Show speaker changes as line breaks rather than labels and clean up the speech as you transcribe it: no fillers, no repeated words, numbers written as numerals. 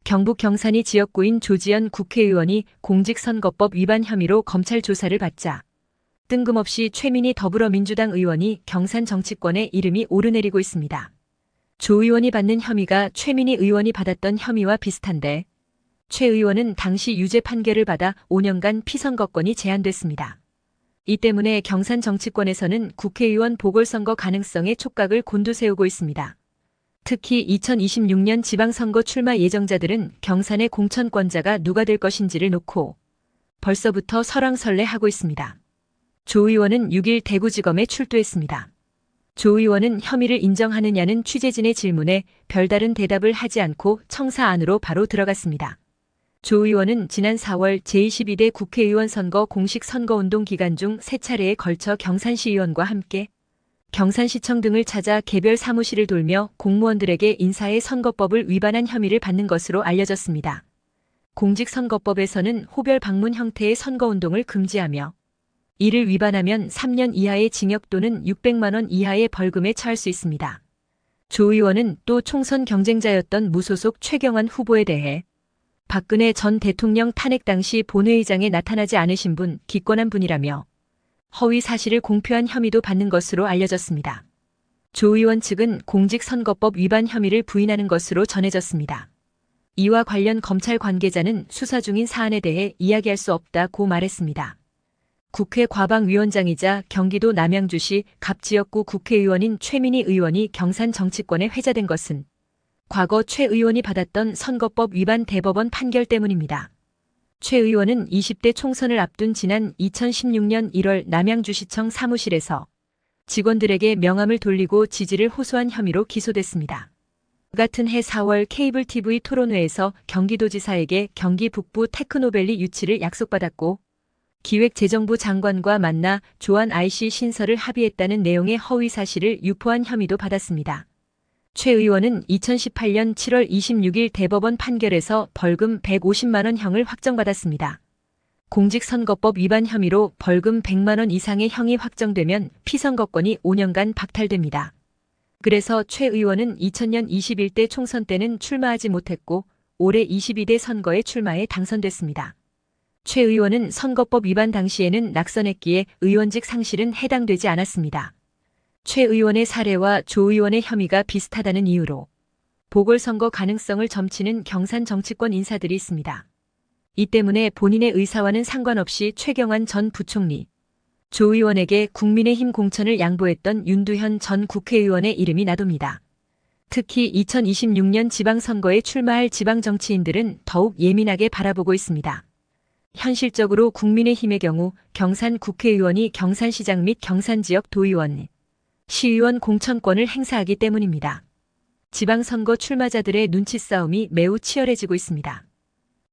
경북 경산이 지역구인 조지현 국회의원이 공직선거법 위반 혐의로 검찰 조사를 받자 뜬금없이 최민희 더불어민주당 의원이 경산 정치권에 이름이 오르내리고 있습니다. 조 의원이 받는 혐의가 최민희 의원이 받았던 혐의와 비슷한데 최 의원은 당시 유죄 판결을 받아 5년간 피선거권이 제한됐습니다. 이 때문에 경산 정치권에서는 국회의원 보궐선거 가능성에 촉각을 곤두세우고 있습니다. 특히 2026년 지방선거 출마 예정자들은 경산의 공천권자가 누가 될 것인지를 놓고 벌써부터 설왕설래하고 있습니다. 조 의원은 6일 대구지검에 출두했습니다. 조 의원은 혐의를 인정하느냐는 취재진의 질문에 별다른 대답을 하지 않고 청사 안으로 바로 들어갔습니다. 조 의원은 지난 4월 제22대 국회의원 선거 공식 선거운동 기간 중 3차례에 걸쳐 경산시 의원과 함께 경산시청 등을 찾아 개별 사무실을 돌며 공무원들에게 인사의 선거법을 위반한 혐의를 받는 것으로 알려졌습니다. 공직선거법에서는 호별 방문 형태의 선거운동을 금지하며 이를 위반하면 3년 이하의 징역 또는 600만 원 이하의 벌금에 처할 수 있습니다. 조 의원은 또 총선 경쟁자였던 무소속 최경환 후보에 대해 박근혜 전 대통령 탄핵 당시 본회의장에 나타나지 않으신 분, 기권한 분이라며 허위 사실을 공표한 혐의도 받는 것으로 알려졌습니다. 조 의원 측은 공직선거법 위반 혐의를 부인하는 것으로 전해졌습니다. 이와 관련 검찰 관계자는 수사 중인 사안에 대해 이야기할 수 없다고 말했습니다. 국회 과방위원장이자 경기도 남양주시 갑지역구 국회의원인 최민희 의원이 경산 정치권에 회자된 것은 과거 최 의원이 받았던 선거법 위반 대법원 판결 때문입니다. 최 의원은 20대 총선을 앞둔 지난 2016년 1월 남양주시청 사무실에서 직원들에게 명함을 돌리고 지지를 호소한 혐의로 기소됐습니다. 같은 해 4월 케이블 TV 토론회에서 경기도지사에게 경기 북부 테크노밸리 유치를 약속받았고 기획재정부 장관과 만나 조한 IC 신설을 합의했다는 내용의 허위 사실을 유포한 혐의도 받았습니다. 최 의원은 2018년 7월 26일 대법원 판결에서 벌금 150만 원 형을 확정받았습니다. 공직선거법 위반 혐의로 벌금 100만 원 이상의 형이 확정되면 피선거권이 5년간 박탈됩니다. 그래서 최 의원은 2000년 21대 총선 때는 출마하지 못했고 올해 22대 선거에 출마해 당선됐습니다. 최 의원은 선거법 위반 당시에는 낙선했기에 의원직 상실은 해당되지 않았습니다. 최 의원의 사례와 조 의원의 혐의가 비슷하다는 이유로 보궐선거 가능성을 점치는 경산 정치권 인사들이 있습니다. 이 때문에 본인의 의사와는 상관없이 최경환 전 부총리, 조 의원에게 국민의힘 공천을 양보했던 윤두현 전 국회의원의 이름이 나돕니다. 특히 2026년 지방선거에 출마할 지방정치인들은 더욱 예민하게 바라보고 있습니다. 현실적으로 국민의힘의 경우 경산 국회의원이 경산시장 및 경산지역 도의원, 시의원 공천권을 행사하기 때문입니다. 지방선거 출마자들의 눈치 싸움이 매우 치열해지고 있습니다.